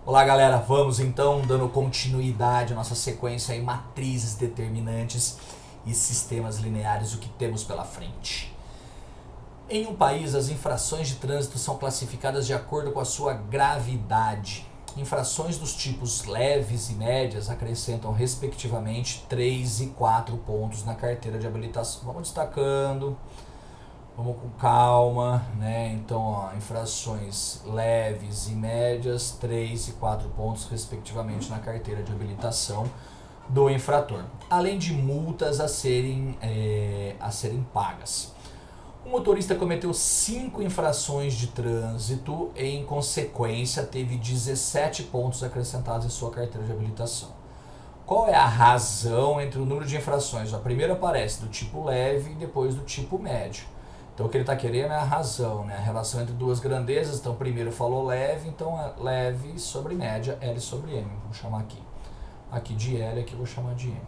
Olá galera, vamos então dando continuidade à nossa sequência em matrizes determinantes e sistemas lineares, o que temos pela frente. Em um país, as infrações de trânsito são classificadas de acordo com a sua gravidade. Infrações dos tipos leves e médias acrescentam respectivamente 3 e 4 pontos na carteira de habilitação. Vamos destacando. Vamos com calma, né? Então, ó, infrações leves e médias, 3 e 4 pontos, respectivamente, na carteira de habilitação do infrator. Além de multas a serem pagas. O motorista cometeu 5 infrações de trânsito e, em consequência, teve 17 pontos acrescentados em sua carteira de habilitação. Qual é a razão entre o número de infrações? A primeira aparece do tipo leve e depois do tipo médio. Então o que ele está querendo é a razão, né? A relação entre duas grandezas. Então primeiro falou leve, então é leve sobre média, L sobre M. Vou chamar aqui de L, aqui vou chamar de M.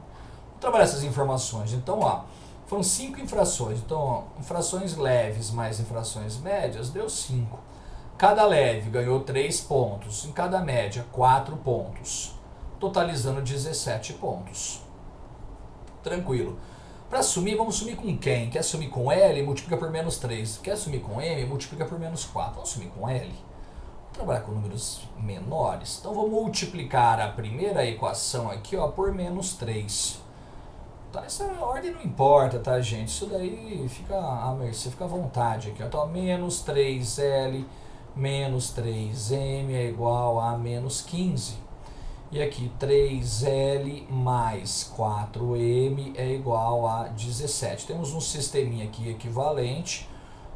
Vou trabalhar essas informações. Então, ó, foram 5 infrações. Então, ó, infrações leves mais infrações médias deu 5. Cada leve ganhou 3 pontos, em cada média 4 pontos, totalizando 17 pontos. Tranquilo. Para sumir, vamos sumir com quem? Quer sumir com L? Multiplica por menos 3. Quer sumir com M? Multiplica por menos 4. Vamos sumir com L? Vamos trabalhar com números menores. Então, vou multiplicar a primeira equação aqui, ó, por menos 3. Tá, essa ordem não importa, tá, gente? Isso daí fica à mercê, fica à vontade aqui. Então, menos 3L menos 3M é igual a menos 15. E aqui 3L mais 4M é igual a 17. Temos um sisteminha aqui equivalente.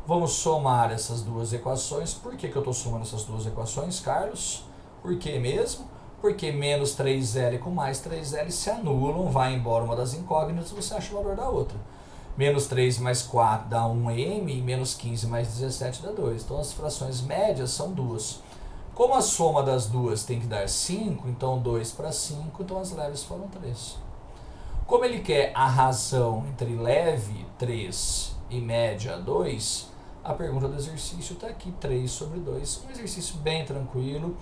Vamos somar essas duas equações. Por que eu estou somando essas duas equações, Carlos? Por que mesmo? Porque menos 3L com mais 3L se anulam, vai embora uma das incógnitas, você acha o valor da outra. Menos 3 mais 4 dá 1M e menos 15 mais 17 dá 2. Então as frações médias são duas. Como a soma das duas tem que dar 5, então 2 para 5, então as leves foram 3. Como ele quer a razão entre leve, 3, e média, 2, a pergunta do exercício está aqui, 3 sobre 2. Um exercício bem tranquilo.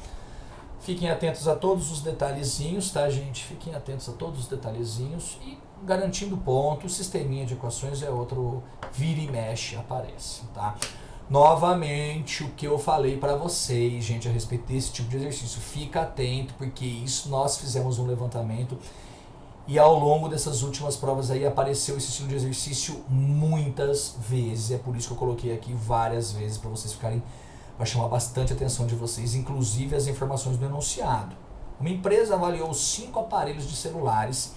Fiquem atentos a todos os detalhezinhos, tá, gente? Fiquem atentos a todos os detalhezinhos e garantindo ponto, o sisteminha de equações é outro vira e mexe, aparece, tá? Novamente, o que eu falei para vocês, gente, a respeito desse tipo de exercício, fica atento, porque isso nós fizemos um levantamento e ao longo dessas últimas provas aí apareceu esse estilo de exercício muitas vezes. É por isso que eu coloquei aqui várias vezes para vocês ficarem, vai chamar bastante a atenção de vocês, inclusive as informações do enunciado. Uma empresa avaliou 5 aparelhos de celulares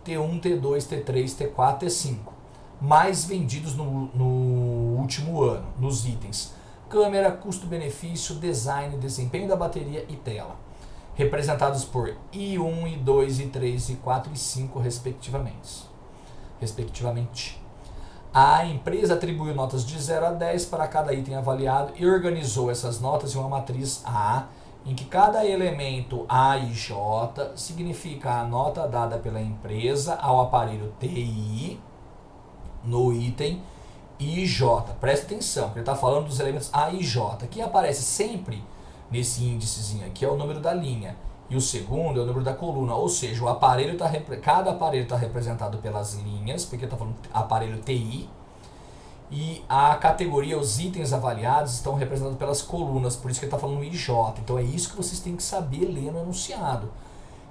T1, T2, T3, T4, T5. Mais vendidos no último ano, nos itens câmera, custo-benefício, design, desempenho da bateria e tela, representados por I1, I2, I3, I4 e 5 respectivamente. A empresa atribuiu notas de 0 a 10 para cada item avaliado e organizou essas notas em uma matriz A, em que cada elemento A e J significa a nota dada pela empresa ao aparelho TI no item IJ. Presta atenção, porque ele está falando dos elementos A e J. Quem aparece sempre nesse índicezinho aqui é o número da linha. E o segundo é o número da coluna. Ou seja, o aparelho cada aparelho está representado pelas linhas, porque está falando aparelho TI. E a categoria, os itens avaliados, estão representados pelas colunas. Por isso que ele está falando IJ. Então é isso que vocês têm que saber ler no enunciado.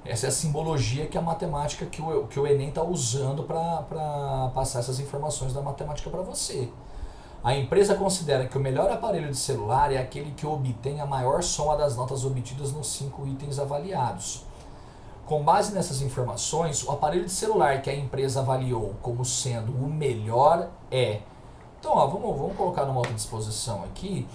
Essa é a simbologia que a matemática, que o Enem está usando para passar essas informações da matemática para você. A empresa considera que o melhor aparelho de celular é aquele que obtém a maior soma das notas obtidas nos 5 itens avaliados. Com base nessas informações, o aparelho de celular que a empresa avaliou como sendo o melhor é... Então, ó, vamos colocar numa outra disposição aqui.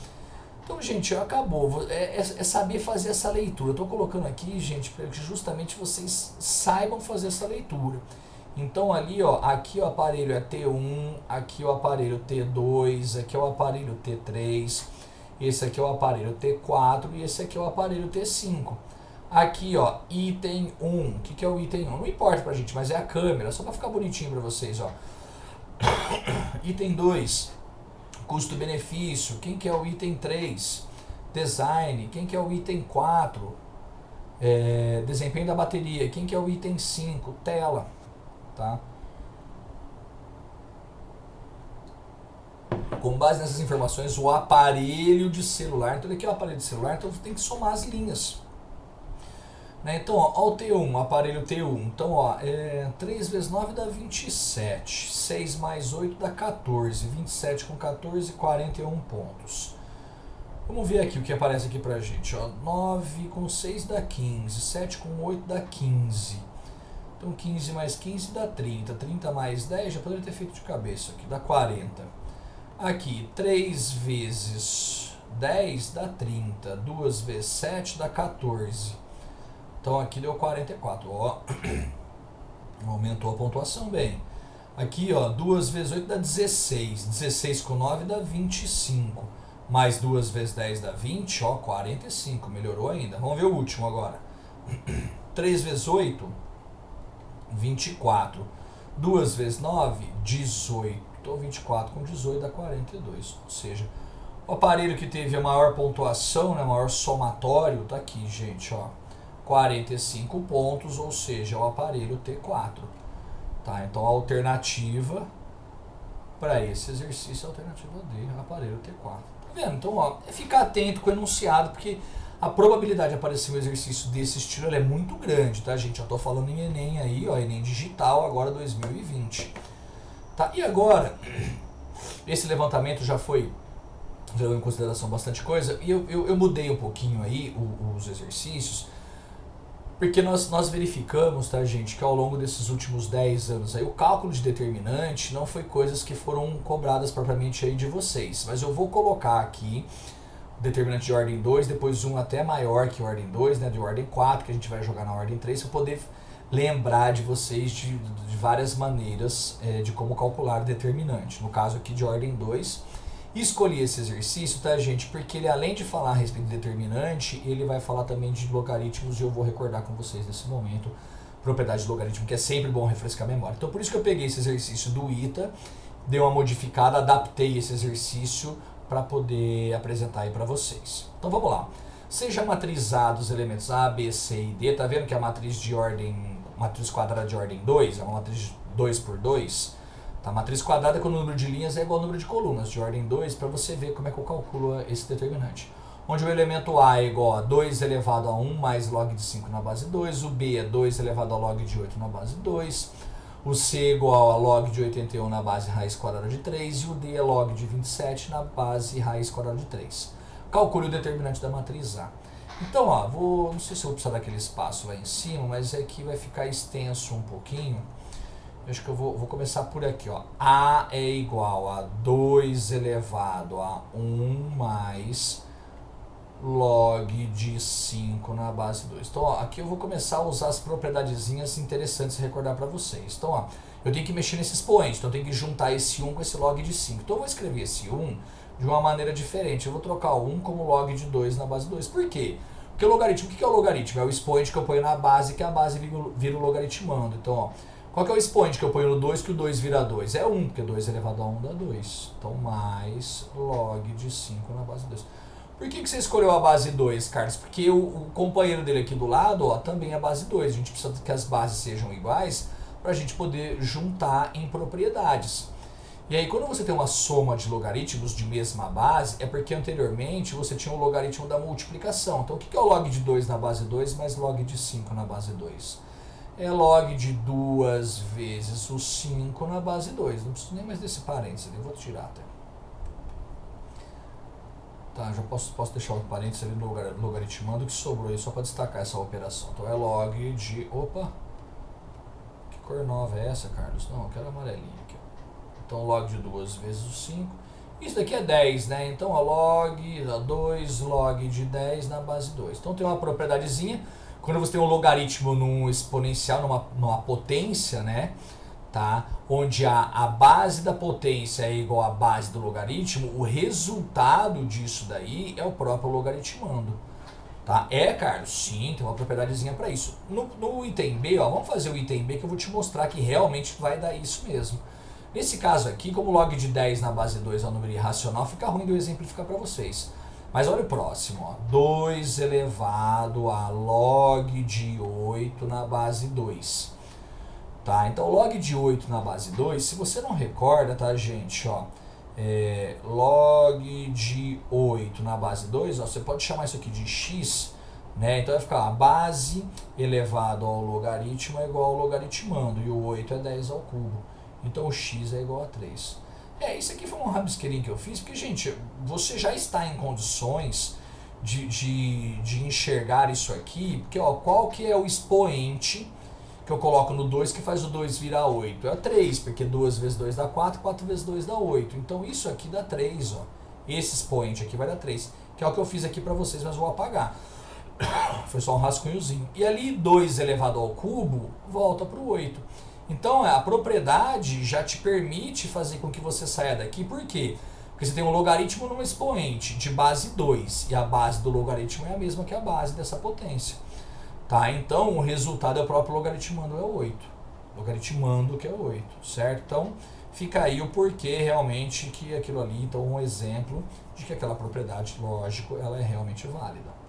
Então, gente, acabou. É saber fazer essa leitura. Eu estou colocando aqui, gente, para que justamente vocês saibam fazer essa leitura. Então, ali, ó, aqui o aparelho é T1, aqui o aparelho T2, aqui é o aparelho T3, esse aqui é o aparelho T4 e esse aqui é o aparelho T5. Aqui, ó, item 1. O que é o item 1? Não importa pra gente, mas é a câmera, só para ficar bonitinho para vocês, ó. Item 2. Custo-benefício, quem que é o item 3? Design, quem que é o item 4? Desempenho da bateria. Quem que é o item 5? Tela. Tá? Com base nessas informações, o aparelho de celular. Então, aqui é o aparelho de celular, então você tem que somar as linhas. Né? Então, ó o T1, aparelho T1. Então, 3 vezes 9 dá 27. 6 mais 8 dá 14. 27 com 14, 41 pontos. Vamos ver aqui o que aparece aqui pra gente. 9 com 6 dá 15. 7 com 8 dá 15. Então, 15 mais 15 dá 30. 30 mais 10, já poderia ter feito de cabeça aqui, dá 40. Aqui, 3 vezes 10 dá 30. 2 vezes 7 dá 14. Então aqui deu 44. Aumentou a pontuação bem. Aqui, 2 vezes 8 dá 16. 16 com 9 dá 25. Mais 2 vezes 10 dá 20. 45. Melhorou ainda. Vamos ver o último agora. 3 vezes 8, 24. 2 vezes 9, 18. Então 24 com 18 dá 42. Ou seja, o aparelho que teve a maior pontuação, né, maior somatório, tá aqui, gente, 45 pontos, ou seja, o aparelho T4. Tá? Então a alternativa para esse exercício é a alternativa D, aparelho T4. Tá vendo? Então, é ficar atento com o enunciado, porque a probabilidade de aparecer um exercício desse estilo ela é muito grande, tá, gente? Eu tô falando em Enem aí, Enem digital, agora 2020. Tá? E agora, esse levantamento já levou em consideração bastante coisa, e eu mudei um pouquinho aí os exercícios, porque nós verificamos, tá, gente, que ao longo desses últimos 10 anos aí, o cálculo de determinante não foi coisas que foram cobradas propriamente aí de vocês, mas eu vou colocar aqui determinante de ordem 2, depois um até maior que ordem 2, né, de ordem 4, que a gente vai jogar na ordem 3, para poder lembrar de vocês de várias maneiras de como calcular determinante. No caso aqui de ordem 2, escolhi esse exercício, tá, gente, porque ele, além de falar a respeito de determinante, ele vai falar também de logaritmos, e eu vou recordar com vocês nesse momento propriedade de logaritmo, que é sempre bom refrescar a memória. Então por isso que eu peguei esse exercício do ITA, dei uma modificada, adaptei esse exercício para poder apresentar aí para vocês. Então vamos lá. Seja matrizado os elementos A, B, C e D, tá vendo que a matriz quadrada de ordem 2 é uma matriz 2 por 2? Tá? A matriz quadrada com o número de linhas é igual ao número de colunas de ordem 2, para você ver como é que eu calculo esse determinante. Onde o elemento A é igual a 2 elevado a 1 mais log de 5 na base 2, o B é 2 elevado a log de 8 na base 2, o C é igual a log de 81 na base raiz quadrada de 3 e o D é log de 27 na base raiz quadrada de 3. Calcule o determinante da matriz A. Então, não sei se eu vou precisar daquele espaço lá em cima, mas aqui vai ficar extenso um pouquinho. Eu acho que eu vou começar por aqui, A é igual a 2 elevado a 1 mais log de 5 na base 2. Então, aqui eu vou começar a usar as propriedadezinhas interessantes de recordar para vocês. Então, eu tenho que mexer nesse expoente, então eu tenho que juntar esse 1 com esse log de 5. Então, eu vou escrever esse 1 de uma maneira diferente. Eu vou trocar o 1 como log de 2 na base 2. Por quê? Porque o logaritmo, o que é o logaritmo? É o expoente que eu ponho na base, que a base vira o logaritmando. Então, qual que é o expoente que eu ponho no 2, que o 2 vira 2? É 1, porque 2 elevado a 1 dá 2. Então, mais log de 5 na base 2. Por que você escolheu a base 2, Carlos? Porque o companheiro dele aqui do lado, também é base 2. A gente precisa que as bases sejam iguais para a gente poder juntar em propriedades. E aí, quando você tem uma soma de logaritmos de mesma base, é porque anteriormente você tinha o logaritmo da multiplicação. Então, o que é o log de 2 na base 2 mais log de 5 na base 2? É log de 2 vezes o 5 na base 2. Não preciso nem mais desse parênteses ali, eu vou tirar até. Tá, já posso deixar o parênteses ali no logaritmando que sobrou aí, só para destacar essa operação. Então é log de... Opa! Que cor nova é essa, Carlos? Não, eu quero amarelinha aqui. Então log de 2 vezes o 5. Isso daqui é 10, né? Então log 2 log de 10 na base 2. Então tem uma propriedadezinha. Quando você tem um logaritmo num exponencial, numa potência, né? Tá? Onde a base da potência é igual à base do logaritmo, o resultado disso daí é o próprio logaritmando. Tá? Carlos? Sim, tem uma propriedadezinha para isso. No item B, vamos fazer o item B que eu vou te mostrar que realmente vai dar isso mesmo. Nesse caso aqui, como log de 10 na base 2 é um número irracional, fica ruim de eu exemplificar para vocês. Mas olha o próximo, ó. 2 elevado a log de 8 na base 2. Tá? Então, log de 8 na base 2, se você não recorda, tá, gente? Ó, log de 8 na base 2, ó, você pode chamar isso aqui de x, né? Então vai ficar a base elevado ao logaritmo é igual ao logaritmando, e o 8 é 10 ao cubo. Então o x é igual a 3. Isso aqui foi um rabisqueirinho que eu fiz, porque, gente, você já está em condições de enxergar isso aqui, porque, ó, qual que é o expoente que eu coloco no 2 que faz o 2 virar 8? É 3, porque 2 vezes 2 dá 4, 4 vezes 2 dá 8. Então isso aqui dá 3, ó. Esse expoente aqui vai dar 3, que é o que eu fiz aqui para vocês, mas vou apagar. Foi só um rascunhozinho. E ali 2 elevado ao cubo volta para o 8. Então a propriedade já te permite fazer com que você saia daqui. Por quê? Porque você tem um logaritmo num expoente de base 2. E a base do logaritmo é a mesma que a base dessa potência. Tá? Então o resultado é o próprio logaritmando, é o 8. Logaritmando que é o 8, certo? Então fica aí o porquê realmente que aquilo ali, então um exemplo de que aquela propriedade, lógico, ela é realmente válida.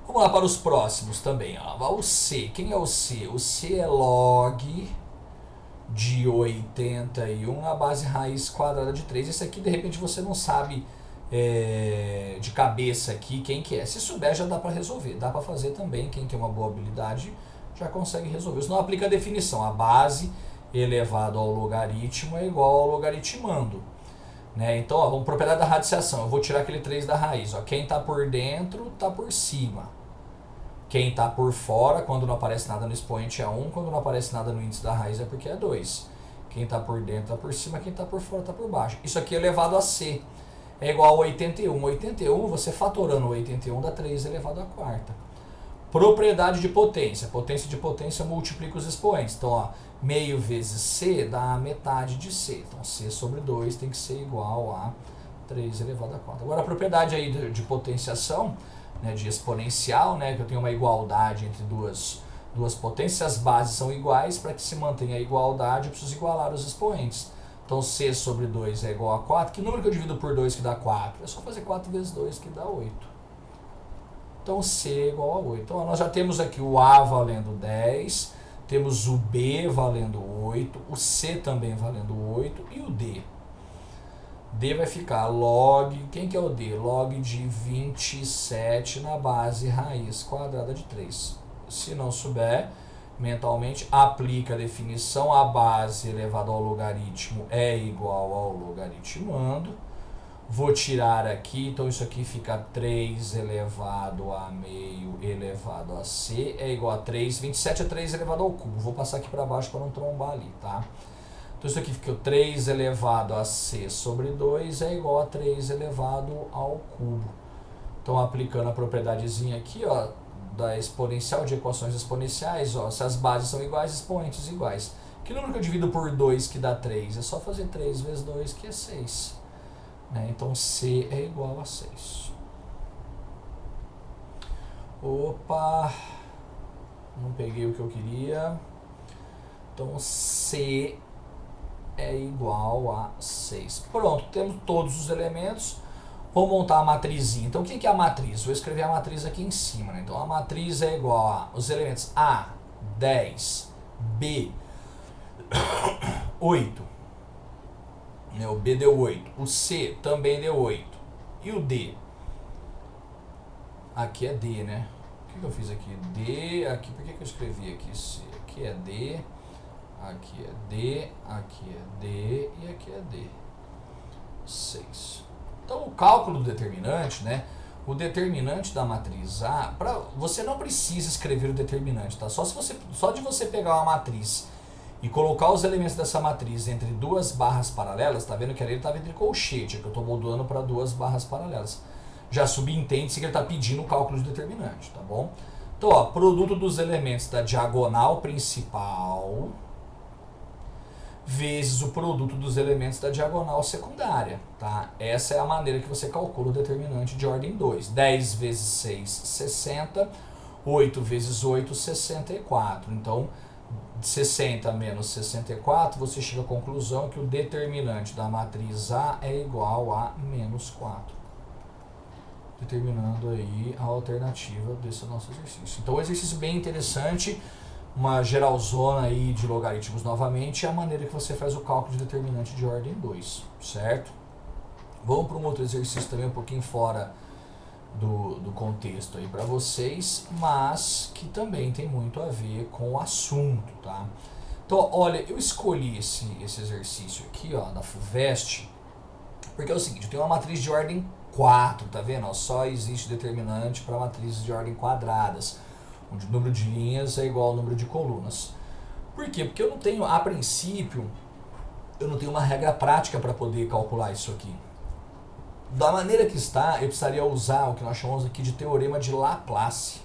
Vamos lá para os próximos também. Ó. O C. Quem é o C? O C é log de 81 na base raiz quadrada de 3. Esse aqui, de repente, você não sabe de cabeça aqui quem que é. Se souber, já dá para resolver. Dá para fazer também. Quem tem uma boa habilidade já consegue resolver. Isso não aplica a definição. A base elevado ao logaritmo é igual ao logaritmando. Né? Então, ó, vamos propriedade da radiciação. Eu vou tirar aquele 3 da raiz. Ó. Quem está por dentro está por cima. Quem está por fora, quando não aparece nada no expoente é 1, quando não aparece nada no índice da raiz é porque é 2. Quem está por dentro está por cima, quem está por fora está por baixo. Isso aqui é elevado a C. É igual a 81. 81, você fatorando 81 dá 3 elevado a quarta. Propriedade de potência. Potência de potência multiplica os expoentes. Então, ó, meio vezes C dá a metade de C. Então, C sobre 2 tem que ser igual a 3 elevado a 4. Agora, a propriedade aí de potenciação, né, de exponencial, né, que eu tenho uma igualdade entre duas potências, as bases são iguais. Para que se mantenha a igualdade, eu preciso igualar os expoentes. Então, C sobre 2 é igual a 4. Que número que eu divido por 2 que dá 4? É só fazer 4 vezes 2 que dá 8. Então, C é igual a 8. Então, nós já temos aqui o A valendo 10, temos o B valendo 8, o C também valendo 8 e o D. D vai ficar log, quem que é o D? Log de 27 na base raiz quadrada de 3. Se não souber, mentalmente, aplica a definição, a base elevado ao logaritmo é igual ao logaritmando. Vou tirar aqui, então isso aqui fica 3 elevado a meio elevado a C é igual a 3. 27 é 3 elevado ao cubo. Vou passar aqui para baixo para não trombar ali, tá? Então isso aqui fica 3 elevado a C sobre 2 é igual a 3 elevado ao cubo. Então aplicando a propriedadezinha aqui, ó, da exponencial, de equações exponenciais, ó, se as bases são iguais, expoentes iguais. Que número que eu divido por 2 que dá 3? É só fazer 3 vezes 2 que é 6. Então C é igual a 6. Opa! Não peguei o que eu queria. Então C é igual a 6. Pronto, temos todos os elementos. Vou montar a matrizinha. Então o que é a matriz? Vou escrever a matriz aqui em cima. Né? Então a matriz é igual a os elementos A, 10, B, 8. O B deu 8. O C também deu 8. E o D? Aqui é D, né? O que eu fiz aqui? D, aqui, por que eu escrevi aqui C? Aqui é D, aqui é D, aqui é D e aqui é D. 6. Então o cálculo do determinante, né? O determinante da matriz A, você não precisa escrever o determinante, tá? Só de você pegar uma matriz e colocar os elementos dessa matriz entre duas barras paralelas, tá vendo que ali ele estava entre colchete, que eu estou modulando para duas barras paralelas. Já subentende-se que ele está pedindo o cálculo de determinante, tá bom? Então, ó, produto dos elementos da diagonal principal vezes o produto dos elementos da diagonal secundária, tá? Essa é a maneira que você calcula o determinante de ordem 2. 10 vezes 6, 60. 8 vezes 8, 64. Então, 60 menos 64, você chega à conclusão que o determinante da matriz A é igual a menos 4. determinando aí a alternativa desse nosso exercício. Então, um exercício bem interessante, uma geralzona aí de logaritmos novamente, é a maneira que você faz o cálculo de determinante de ordem 2, certo? Vamos para um outro exercício também um pouquinho fora do contexto aí para vocês, mas que também tem muito a ver com o assunto, tá? Então, olha, eu escolhi esse exercício aqui, ó, da FUVEST, porque é o seguinte, eu tenho uma matriz de ordem 4, tá vendo? Ó, só existe determinante para matrizes de ordem quadradas, onde o número de linhas é igual ao número de colunas. Por quê? Porque eu não tenho, a princípio, eu não tenho uma regra prática para poder calcular isso aqui. Da maneira que está, eu precisaria usar o que nós chamamos aqui de teorema de Laplace.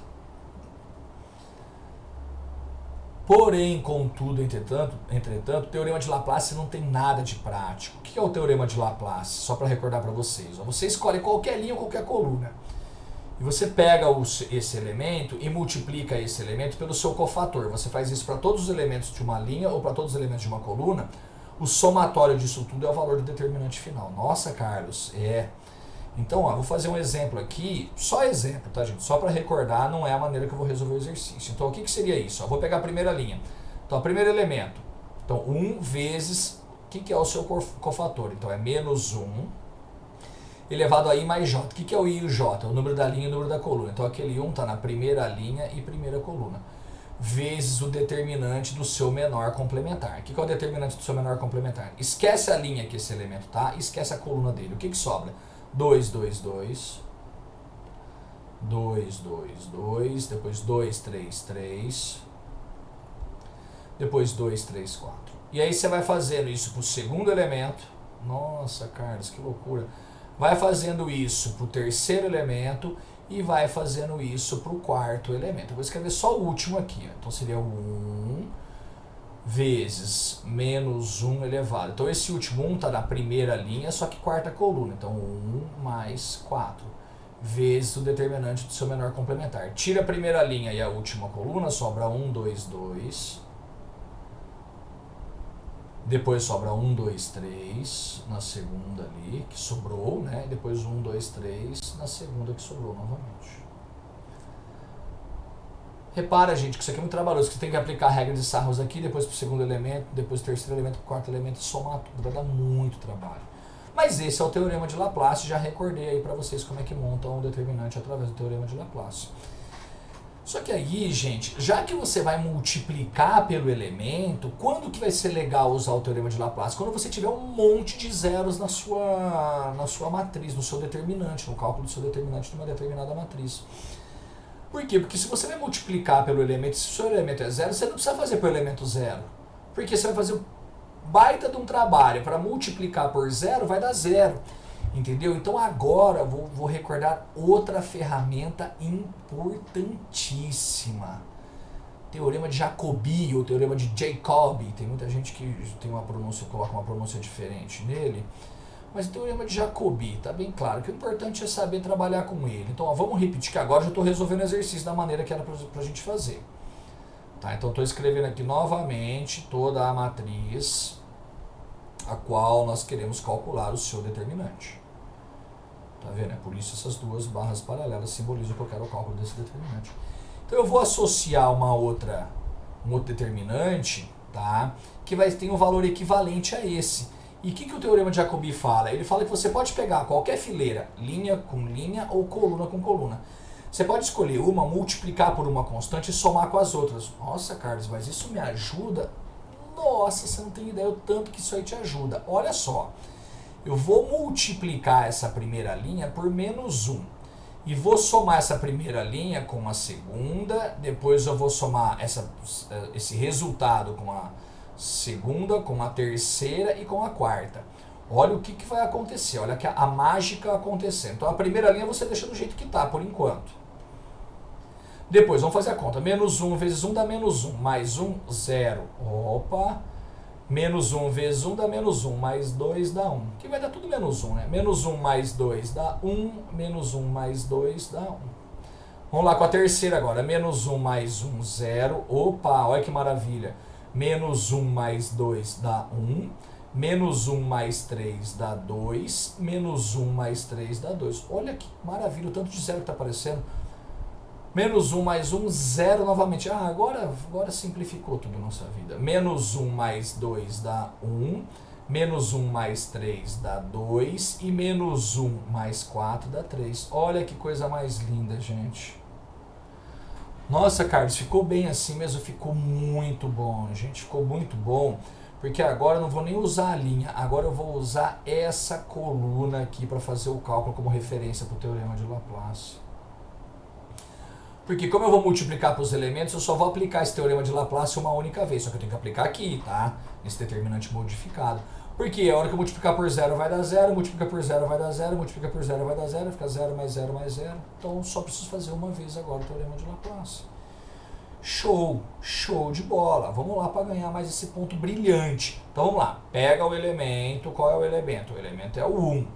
Porém, contudo, entretanto, o teorema de Laplace não tem nada de prático. O que é o teorema de Laplace? Só para recordar para vocês. Você escolhe qualquer linha ou qualquer coluna. E você pega esse elemento e multiplica esse elemento pelo seu cofator. Você faz isso para todos os elementos de uma linha ou para todos os elementos de uma coluna. O somatório disso tudo é o valor do determinante final. Nossa, Carlos, Então, ó, vou fazer um exemplo aqui, só exemplo, tá, gente? Só para recordar, não é a maneira que eu vou resolver o exercício. Então, o que seria isso? Eu vou pegar a primeira linha. Então, o primeiro elemento. Então, 1 vezes, o que é o seu cofator? Então, é menos 1 elevado a i mais j. O que é o i e o j? É o número da linha e o número da coluna. Então, aquele 1 está na primeira linha e primeira coluna. Vezes o determinante do seu menor complementar. O que é o determinante do seu menor complementar? Esquece a linha que esse elemento tá, esquece a coluna dele. O que sobra? 2, 2, 2, 2, 2, 2, depois 2, 3, 3, depois 2, 3, 4. E aí você vai fazendo isso para o segundo elemento. Nossa, Carlos, que loucura. Vai fazendo isso para o terceiro elemento e vai fazendo isso para o quarto elemento. Eu vou escrever só o último aqui. Ó. Então seria 1 vezes menos 1 elevado. Então esse último 1 está na primeira linha, só que quarta coluna. Então 1 mais 4 vezes o determinante do seu menor complementar. Tira a primeira linha e a última coluna, sobra 1, 2, 2. Depois sobra 1, 2, 3 na segunda ali, que sobrou, né? Depois 1, 2, 3 na segunda que sobrou novamente. Repara, gente, que isso aqui é muito trabalhoso, que você tem que aplicar a regra de Sarros aqui, depois para o segundo elemento, depois para o terceiro elemento, para o quarto elemento, somar tudo, vai dar muito trabalho. Mas esse é o teorema de Laplace, já recordei aí para vocês como é que monta um determinante através do teorema de Laplace. Só que aí, gente, já que você vai multiplicar pelo elemento, quando que vai ser legal usar o teorema de Laplace? Quando você tiver um monte de zeros na sua matriz, no seu determinante, no cálculo do seu determinante de uma determinada matriz. Por quê? Porque se você vai multiplicar pelo elemento, se o seu elemento é zero, você não precisa fazer pelo elemento zero. Porque você vai fazer um baita de um trabalho para multiplicar por zero, vai dar zero. Entendeu? Então agora vou recordar outra ferramenta importantíssima. Teorema de Jacobi ou teorema de Jacobi. Tem muita gente que tem uma pronúncia, coloca uma pronúncia diferente nele. Mas o teorema de Jacobi, tá bem claro que o importante é saber trabalhar com ele. Então ó, vamos repetir que agora eu já estou resolvendo o exercício da maneira que era para a gente fazer. Tá? Então estou escrevendo aqui novamente toda a matriz a qual nós queremos calcular o seu determinante. Tá vendo? É por isso essas duas barras paralelas simbolizam que eu quero o cálculo desse determinante. Então eu vou associar um outro determinante, tá? Que vai ter um valor equivalente a esse. E o que o teorema de Jacobi fala? Ele fala que você pode pegar qualquer fileira, linha com linha ou coluna com coluna. Você pode escolher uma, multiplicar por uma constante e somar com as outras. Nossa, Carlos, mas isso me ajuda? Nossa, você não tem ideia o tanto que isso aí te ajuda. Olha só. Eu vou multiplicar essa primeira linha por menos 1. E vou somar essa primeira linha com a segunda. Depois eu vou somar esse resultado com a segunda, com a terceira e com a quarta. Olha o que vai acontecer. Olha que a mágica acontecendo. Então a primeira linha você deixa do jeito que está por enquanto. Depois vamos fazer a conta. Menos 1 vezes 1 dá menos 1. Mais 1, 0. Opa! Menos 1 vezes 1 dá menos 1, mais 2 dá 1. Que vai dar tudo menos 1, né? Menos 1 mais 2 dá 1, menos 1 mais 2 dá 1. Vamos lá com a terceira agora. Menos 1 mais 1, 0. Opa, olha que maravilha. Menos 1 mais 2 dá 1. Menos 1 mais 3 dá 2. Menos 1 mais 3 dá 2. Olha que maravilha, o tanto de zero que está aparecendo. Menos 1 mais 1, 0 novamente. Ah, agora simplificou tudo a nossa vida. Menos 1 mais 2 dá 1. Menos 1 mais 3 dá 2. E menos 1 mais 4 dá 3. Olha que coisa mais linda, gente. Nossa, Carlos, ficou bem assim mesmo. Ficou muito bom, gente. Ficou muito bom. Porque agora eu não vou nem usar a linha. Agora eu vou usar essa coluna aqui para fazer o cálculo como referência para o teorema de Laplace. Porque como eu vou multiplicar para os elementos, eu só vou aplicar esse teorema de Laplace uma única vez. Só que eu tenho que aplicar aqui, tá? Esse determinante modificado. Porque a hora que eu multiplicar por 0 vai dar 0, multiplica por 0 vai dar 0, multiplica por 0 vai dar 0, fica 0 mais 0 mais 0. Então só preciso fazer uma vez agora o teorema de Laplace. Show, show de bola. Vamos lá para ganhar mais esse ponto brilhante. Então vamos lá, pega o elemento, qual é o elemento? O elemento é o 1.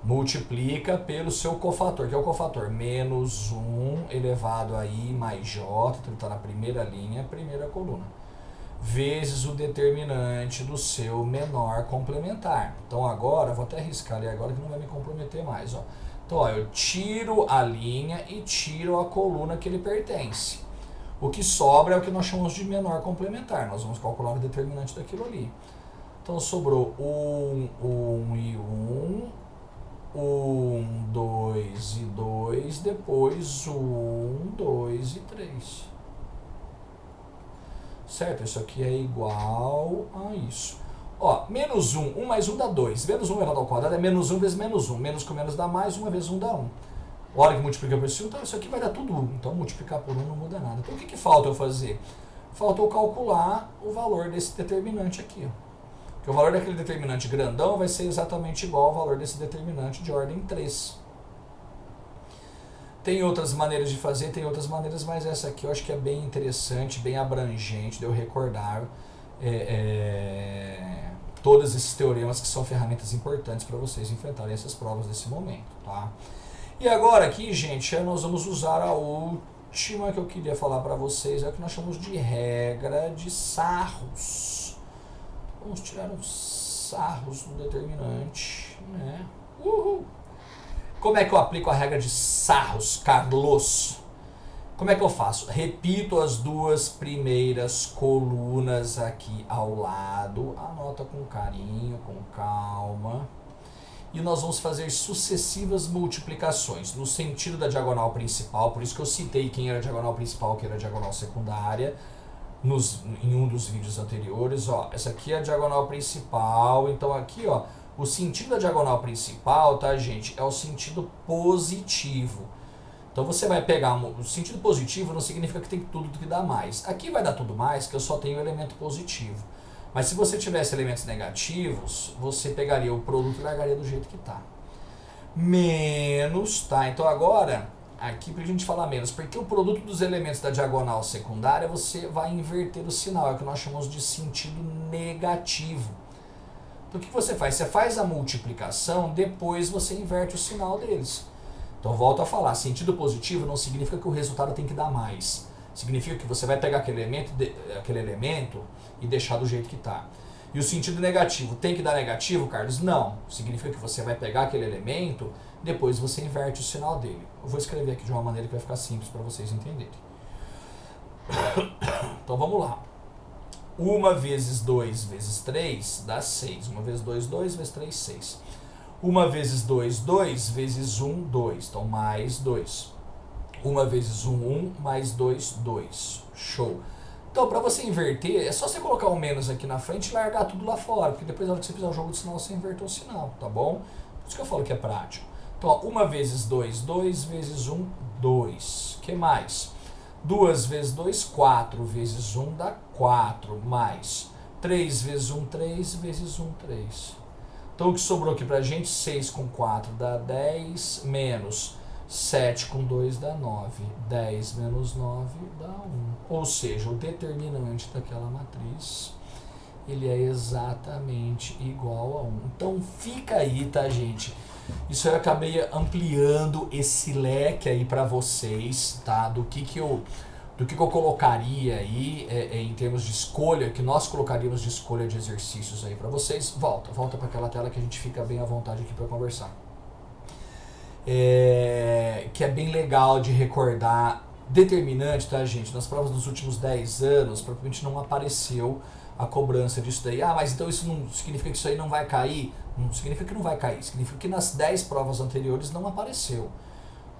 Multiplica pelo seu cofator, que é o cofator menos 1 elevado a i mais j, então ele está na primeira linha, primeira coluna, vezes o determinante do seu menor complementar. Então agora, vou até arriscar ali agora que não vai me comprometer mais, ó. Então, ó, eu tiro a linha e tiro a coluna que ele pertence. O que sobra é o que nós chamamos de menor complementar. Nós vamos calcular o determinante daquilo ali. Então, sobrou 1, 1 e 1, 2 e 2, depois 1, 2 e 3. Certo? Isso aqui é igual a isso. Ó, menos 1, 1 mais 1 dá 2. Menos 1 elevado ao quadrado é menos 1 vezes menos 1. Menos com menos dá mais, 1 vezes 1 dá 1. Hora que multiplica por isso, então isso aqui vai dar tudo 1. Então multiplicar por 1 não muda nada. Então o que falta eu fazer? Falta eu calcular o valor desse determinante aqui. Porque o valor daquele determinante grandão vai ser exatamente igual ao valor desse determinante de ordem 3. Tem outras maneiras de fazer, tem outras maneiras, mas essa aqui eu acho que é bem interessante, bem abrangente, de eu recordar todos esses teoremas que são ferramentas importantes para vocês enfrentarem essas provas desse momento, tá? E agora aqui, gente, nós vamos usar a última que eu queria falar para vocês, é o que nós chamamos de regra de sarros. Vamos tirar os sarros do determinante, né? Uhul! Como é que eu aplico a regra de sarros, Carlos? Como é que eu faço? Repito as duas primeiras colunas aqui ao lado. Anota com carinho, com calma. E nós vamos fazer sucessivas multiplicações no sentido da diagonal principal. Por isso que eu citei quem era a diagonal principal, quem era a diagonal secundária. Em um dos vídeos anteriores. Ó, essa aqui é a diagonal principal. Então aqui, ó, o sentido da diagonal principal, tá, gente? É o sentido positivo. Então você vai pegar o sentido positivo, não significa que tem tudo que dá mais. Aqui vai dar tudo mais, que eu só tenho o elemento positivo. Mas se você tivesse elementos negativos, você pegaria o produto e largaria do jeito que está. Menos, tá? Então agora, aqui pra gente falar menos, porque o produto dos elementos da diagonal secundária, você vai inverter o sinal, é o que nós chamamos de sentido negativo. Então o que você faz? Você faz a multiplicação, depois você inverte o sinal deles. Então volto a falar, sentido positivo não significa que o resultado tem que dar mais. Significa que você vai pegar aquele elemento e deixar do jeito que está. E o sentido negativo tem que dar negativo, Carlos? Não. Significa que você vai pegar aquele elemento, depois você inverte o sinal dele. Eu vou escrever aqui de uma maneira que vai ficar simples para vocês entenderem. Então vamos lá. 1 vezes 2 vezes 3 dá 6. 1 vezes 2, 2 vezes 3, 6. 1 vezes 2, 2 vezes 1, 2. Então mais 2. 1 vezes 1, 1, mais 2, 2. Show. Então, para você inverter, é só você colocar um menos aqui na frente e largar tudo lá fora, porque depois na hora que você fizer o jogo de sinal, você inverter o sinal, tá bom? Por isso que eu falo que é prático. Então, ó, 1 vezes 2, 2 vezes 1, 2. O que mais? 2 vezes 2, 4 vezes 1 dá 4, mais 3 vezes 1, 3 vezes 1, 3. Então, o que sobrou aqui pra gente, 6 com 4 dá 10, menos 7 com 2 dá 9. 10 menos 9 dá 1. Ou seja, o determinante daquela matriz, ele é exatamente igual a 1. Então, fica aí, tá, gente? Isso eu acabei ampliando esse leque aí pra vocês, tá? Do que do que eu colocaria aí em termos de escolha, que nós colocaríamos de escolha de exercícios aí para vocês. Volta para aquela tela que a gente fica bem à vontade aqui para conversar. Que é bem legal de recordar. Determinante, tá, gente? Nas provas dos últimos 10 anos, provavelmente não apareceu a cobrança disso daí. Ah, mas então isso não significa que isso aí não vai cair? Não significa que não vai cair, significa que nas 10 provas anteriores não apareceu,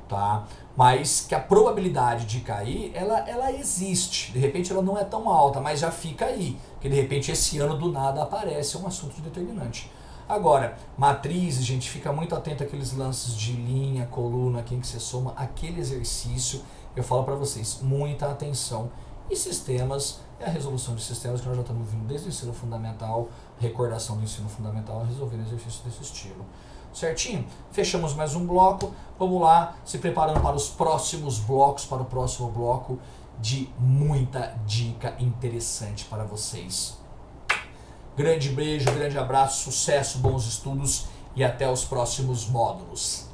tá? Mas que a probabilidade de cair, ela existe. De repente ela não é tão alta, mas já fica aí. Porque de repente esse ano do nada aparece um assunto de determinante. Agora, matrizes, gente, fica muito atento àqueles lances de linha, coluna, quem que você soma, aquele exercício, eu falo para vocês, muita atenção. E sistemas, é a resolução de sistemas que nós já estamos vindo desde o ensino fundamental, recordação do ensino fundamental, resolvendo exercícios desse estilo. Certinho? Fechamos mais um bloco, vamos lá, se preparando para os próximos blocos, para o próximo bloco de muita dica interessante para vocês. Grande beijo, grande abraço, sucesso, bons estudos e até os próximos módulos.